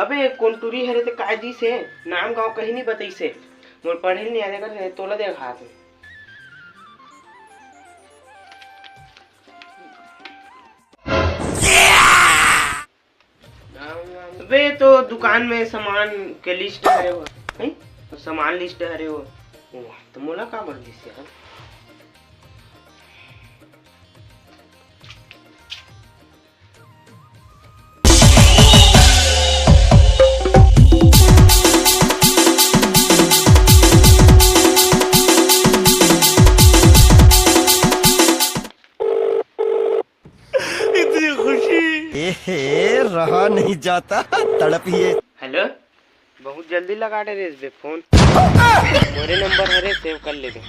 अबे कोंटूरी हरे ते काय दी से नाम गांव कहीं नहीं बताई से मोर पढ़े नहीं आने कर तोला दे हाथ में। वे तो दुकान में सामान के लिस्ट हरे हो नहीं तो सामान लिस्ट हरे हो तो मोला का बोल दी से यार रहा नहीं जाता तड़प ही है। हेलो बहुत जल्दी लगा दे रे इस फोन मेरे नंबर हरे सेव कर ले दे।